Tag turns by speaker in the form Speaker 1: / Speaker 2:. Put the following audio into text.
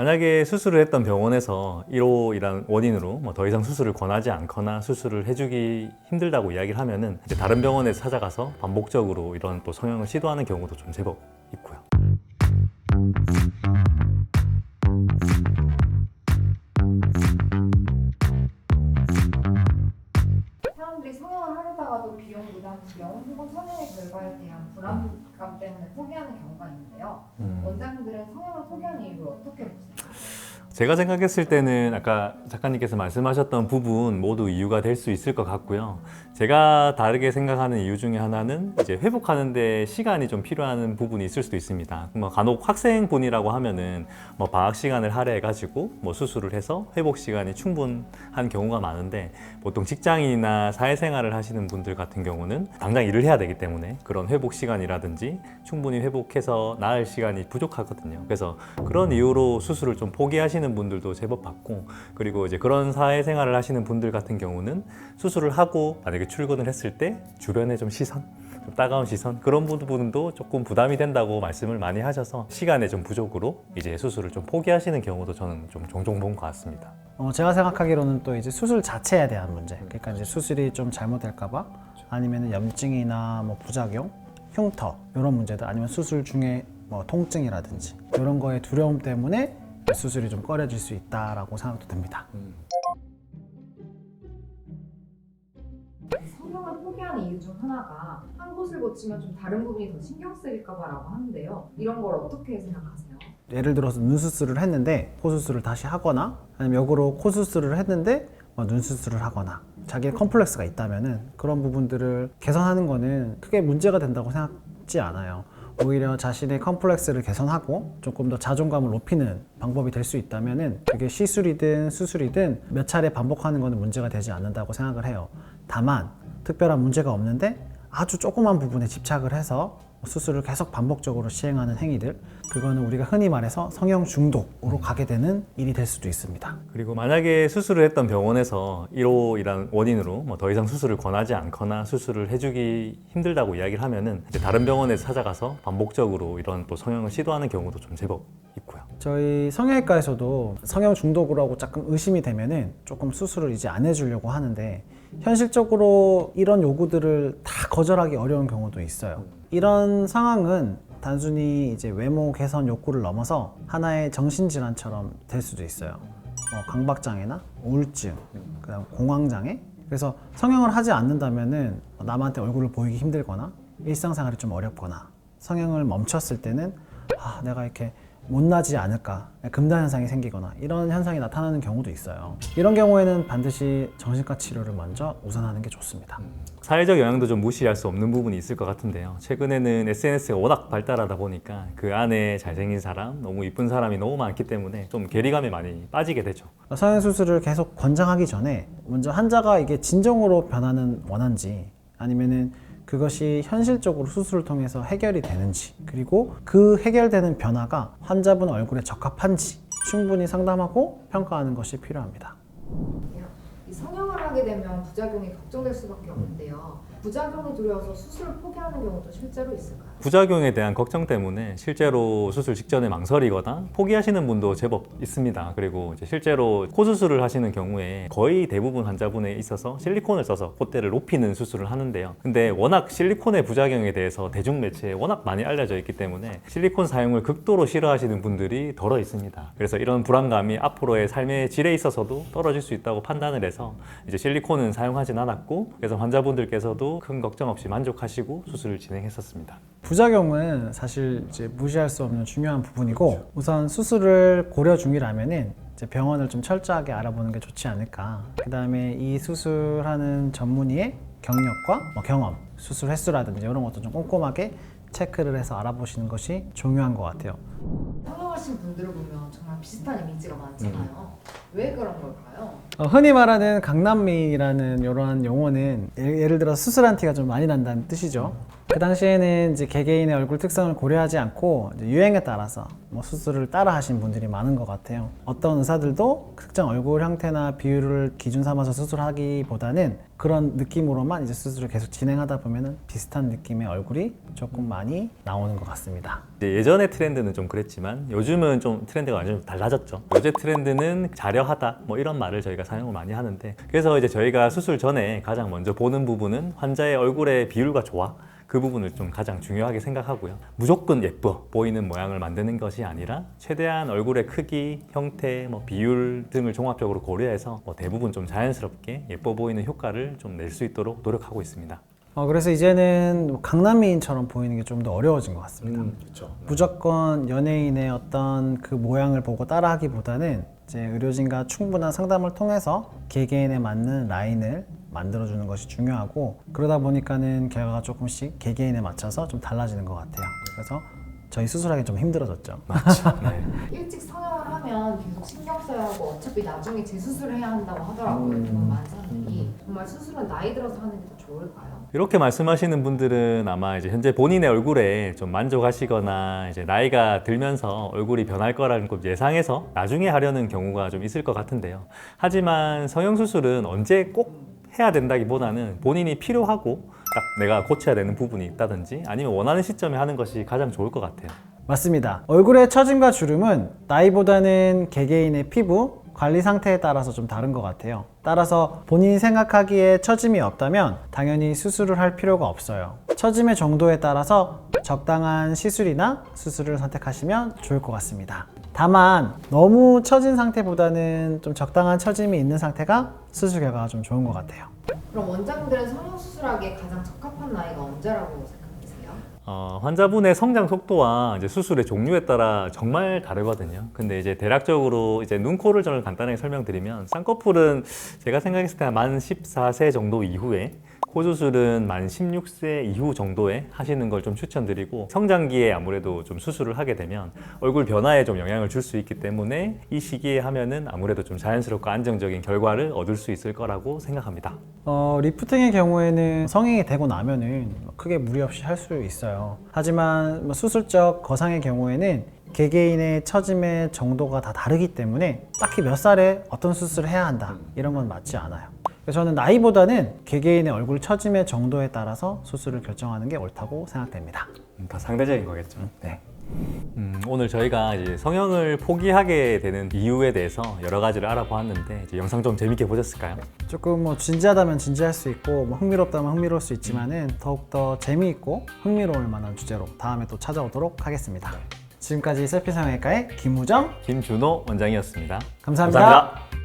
Speaker 1: 만약에 수술을 했던 병원에서 1호이라는 원인으로 뭐 더 이상 수술을 권하지 않거나 수술을 해주기 힘들다고 이야기를 하면은 이제 다른 병원에서 찾아가서 반복적으로 이런 또 성형을 시도하는 경우도 좀 제법 있고요.
Speaker 2: 사람들이 성형을 하려다가도 비용 부담, 병원 혹은 성형의 결과에 대한 불안감 때문에 포기하는 경우가 있는데요. 원장님들은 성형을 포기하는 이유를 어떻게 보세요?
Speaker 1: 제가 생각했을 때는 아까 작가님께서 말씀하셨던 부분 모두 이유가 될 수 있을 것 같고요. 제가 다르게 생각하는 이유 중에 하나는 이제 회복하는데 시간이 좀 필요한 부분이 있을 수도 있습니다. 뭐 간혹 학생분이라고 하면은 뭐 방학 시간을 할애해가지고 뭐 수술을 해서 회복 시간이 충분한 경우가 많은데, 보통 직장인이나 사회생활을 하시는 분들 같은 경우는 당장 일을 해야 되기 때문에 그런 회복 시간이라든지 충분히 회복해서 나을 시간이 부족하거든요. 그래서 그런 이유로 수술을 좀 포기하시는 분들도 제법 봤고, 그리고 이제 그런 사회생활을 하시는 분들 같은 경우는 수술을 하고 만약에 출근을 했을 때 주변의 좀 시선, 좀 따가운 시선, 그런 부분도 조금 부담이 된다고 말씀을 많이 하셔서 시간의 좀 부족으로 이제 수술을 좀 포기하시는 경우도 저는 좀 종종 본 것 같습니다.
Speaker 3: 제가 생각하기로는 또 이제 수술 자체에 대한 문제, 그러니까 이제 수술이 좀 잘못될까봐, 아니면 염증이나 뭐 부작용, 흉터 이런 문제들, 아니면 수술 중에 뭐 통증이라든지 이런 거에 두려움 때문에 수술이 좀 꺼려질 수 있다라고 생각도 듭니다.
Speaker 2: 성형을 포기하는 이유 중 하나가 한 곳을 고치면 좀 다른 부분이 더 신경 쓰일까 봐라고 하는데요. 이런 걸 어떻게 생각하세요?
Speaker 3: 예를 들어서 눈 수술을 했는데 코 수술을 다시 하거나, 아니면 역으로 코 수술을 했는데 눈 수술을 하거나, 자기의 컴플렉스가 있다면은 그런 부분들을 개선하는 거는 크게 문제가 된다고 생각지 않아요. 오히려 자신의 컴플렉스를 개선하고 조금 더 자존감을 높이는 방법이 될 수 있다면은 그게 시술이든 수술이든 몇 차례 반복하는 거는 문제가 되지 않는다고 생각을 해요. 다만 특별한 문제가 없는데 아주 조그만 부분에 집착을 해서 수술을 계속 반복적으로 시행하는 행위들, 그거는 우리가 흔히 말해서 성형 중독으로 가게 되는 일이 될 수도 있습니다.
Speaker 1: 그리고 만약에 수술을 했던 병원에서 1호이라는 원인으로 뭐 더 이상 수술을 권하지 않거나 수술을 해주기 힘들다고 이야기를 하면은 이제 다른 병원에서 찾아가서 반복적으로 이런 또 성형을 시도하는 경우도 좀 제법 있고요.
Speaker 3: 저희 성형외과에서도 성형 중독으로 조금 의심이 되면은 조금 수술을 이제 안 해주려고 하는데, 현실적으로 이런 요구들을 다 거절하기 어려운 경우도 있어요. 이런 상황은 단순히 이제 외모 개선 욕구를 넘어서 하나의 정신질환처럼 될 수도 있어요. 강박장애나 우울증, 그다음 공황장애. 그래서 성형을 하지 않는다면은 남한테 얼굴을 보이기 힘들거나 일상생활이 좀 어렵거나, 성형을 멈췄을 때는 내가 이렇게 못나지 않을까, 금단 현상이 생기거나 이런 현상이 나타나는 경우도 있어요. 이런 경우에는 반드시 정신과 치료를 먼저 우선하는 게 좋습니다.
Speaker 1: 사회적 영향도 좀 무시할 수 없는 부분이 있을 것 같은데요. 최근에는 SNS가 워낙 발달하다 보니까 그 안에 잘생긴 사람, 너무 이쁜 사람이 너무 많기 때문에 좀 괴리감에 많이 빠지게 되죠.
Speaker 3: 성형수술을 계속 권장하기 전에 먼저 환자가 이게 진정으로 변화는 원한지, 아니면은 그것이 현실적으로 수술을 통해서 해결이 되는지, 그리고 그 해결되는 변화가 환자분 얼굴에 적합한지 충분히 상담하고 평가하는 것이 필요합니다.
Speaker 2: 이 성형을 하게 되면 부작용이 걱정될 수밖에 없는데요. 부작용이 두려워서 수술을 포기하는 경우도 실제로 있을까요?
Speaker 1: 부작용에 대한 걱정 때문에 실제로 수술 직전에 망설이거나 포기하시는 분도 제법 있습니다. 그리고 이제 실제로 코 수술을 하시는 경우에 거의 대부분 환자분에 있어서 실리콘을 써서 콧대를 높이는 수술을 하는데요. 근데 워낙 실리콘의 부작용에 대해서 대중 매체에 워낙 많이 알려져 있기 때문에 실리콘 사용을 극도로 싫어하시는 분들이 덜어 있습니다. 그래서 이런 불안감이 앞으로의 삶의 질에 있어서도 떨어질 수 있다고 판단을 해서 이제 실리콘은 사용하진 않았고, 그래서 환자분들께서도 큰 걱정 없이 만족하시고 수술을 진행했었습니다.
Speaker 3: 부작용은 사실 이제 무시할 수 없는 중요한 부분이고, 우선 수술을 고려 중이라면은 이제 병원을 좀 철저하게 알아보는 게 좋지 않을까. 그 다음에 이 수술하는 전문의의 경력과 경험, 수술 횟수라든지 이런 것도 좀 꼼꼼하게 체크를 해서 알아보시는 것이 중요한 것 같아요.
Speaker 2: 성형하신 분들을 보면 정말 비슷한 이미지가 많잖아요. 왜 그런 걸까요?
Speaker 3: 흔히 말하는 강남미라는 이러한 용어는 예를 들어 수술한 티가 좀 많이 난다는 뜻이죠. 그 당시에는 이제 개개인의 얼굴 특성을 고려하지 않고 이제 유행에 따라서 뭐 수술을 따라 하신 분들이 많은 것 같아요. 어떤 의사들도 특정 얼굴 형태나 비율을 기준 삼아서 수술하기보다는 그런 느낌으로만 이제 수술을 계속 진행하다 보면은 비슷한 느낌의 얼굴이 조금 많이 나오는 것 같습니다.
Speaker 1: 이제 예전의 트렌드는 좀 그랬지만 요즘은 좀 트렌드가 완전히 달라졌죠. 요새 트렌드는 자려하다 뭐 이런 말을 저희가 사용을 많이 하는데, 그래서 이제 저희가 수술 전에 가장 먼저 보는 부분은 환자의 얼굴의 비율과 조화, 그 부분을 좀 가장 중요하게 생각하고요. 무조건 예뻐 보이는 모양을 만드는 것이 아니라 최대한 얼굴의 크기, 형태, 뭐 비율 등을 종합적으로 고려해서 뭐 대부분 좀 자연스럽게 예뻐 보이는 효과를 좀 낼 수 있도록 노력하고 있습니다.
Speaker 3: 그래서 이제는 뭐 강남미인처럼 보이는 게 좀 더 어려워진 것 같습니다.
Speaker 1: 그렇죠.
Speaker 3: 무조건 연예인의 어떤 그 모양을 보고 따라하기보다는 이제 의료진과 충분한 상담을 통해서 개개인에 맞는 라인을 만들어주는 것이 중요하고, 그러다 보니까는 결과가 조금씩 개개인에 맞춰서 좀 달라지는 것 같아요. 그래서 저희 수술하기 좀 힘들어졌죠.
Speaker 1: 네.
Speaker 2: 일찍 성형을 하면 계속 신경 써야 하고 어차피 나중에 재수술을 해야 한다고 하더라고요. 좀 많은 사람들이. 정말 수술은 나이 들어서 하는 게 더 좋을까요?
Speaker 1: 이렇게 말씀하시는 분들은 아마 이제 현재 본인의 얼굴에 좀 만족하시거나 이제 나이가 들면서 얼굴이 변할 거라는 걸 예상해서 나중에 하려는 경우가 좀 있을 것 같은데요. 하지만 성형수술은 언제 꼭 해야 된다기보다는 본인이 필요하고 딱 내가 고쳐야 되는 부분이 있다든지 아니면 원하는 시점에 하는 것이 가장 좋을 것 같아요.
Speaker 3: 맞습니다. 얼굴의 처짐과 주름은 나이보다는 개개인의 피부, 관리 상태에 따라서 좀 다른 것 같아요. 따라서 본인이 생각하기에 처짐이 없다면 당연히 수술을 할 필요가 없어요. 처짐의 정도에 따라서 적당한 시술이나 수술을 선택하시면 좋을 것 같습니다. 다만 너무 처진 상태보다는 좀 적당한 처짐이 있는 상태가 수술 결과가 좀 좋은 것 같아요.
Speaker 2: 그럼 원장님들은 성형수술하기에 가장 적합한 나이가 언제라고 생각하세요?
Speaker 1: 환자분의 성장 속도와 이제 수술의 종류에 따라 정말 다르거든요. 근데 이제 대략적으로 이제 눈, 코를 저는 간단하게 설명드리면, 쌍꺼풀은 제가 생각했을 때 만 14세 정도 이후에, 코 수술은 만 16세 이후 정도에 하시는 걸 좀 추천드리고, 성장기에 아무래도 좀 수술을 하게 되면 얼굴 변화에 좀 영향을 줄 수 있기 때문에 이 시기에 하면은 아무래도 좀 자연스럽고 안정적인 결과를 얻을 수 있을 거라고 생각합니다.
Speaker 3: 리프팅의 경우에는 성형이 되고 나면은 크게 무리 없이 할 수 있어요. 하지만 뭐 수술적 거상의 경우에는 개개인의 처짐의 정도가 다 다르기 때문에 딱히 몇 살에 어떤 수술을 해야 한다 이런 건 맞지 않아요. 그래서 저는 나이보다는 개개인의 얼굴 처짐의 정도에 따라서 수술을 결정하는 게 옳다고 생각됩니다.
Speaker 1: 다 상대적인 거겠죠.
Speaker 3: 네.
Speaker 1: 오늘 저희가 이제 성형을 포기하게 되는 이유에 대해서 여러 가지를 알아보았는데, 이제 영상 좀 재밌게 보셨을까요?
Speaker 3: 조금 뭐 진지하다면 진지할 수 있고 뭐 흥미롭다면 흥미로울 수 있지만은 더욱더 재미있고 흥미로울 만한 주제로 다음에 또 찾아오도록 하겠습니다. 지금까지 셀피 성형외과의 김우정,
Speaker 1: 김준호 원장이었습니다.
Speaker 3: 감사합니다.
Speaker 1: 감사합니다.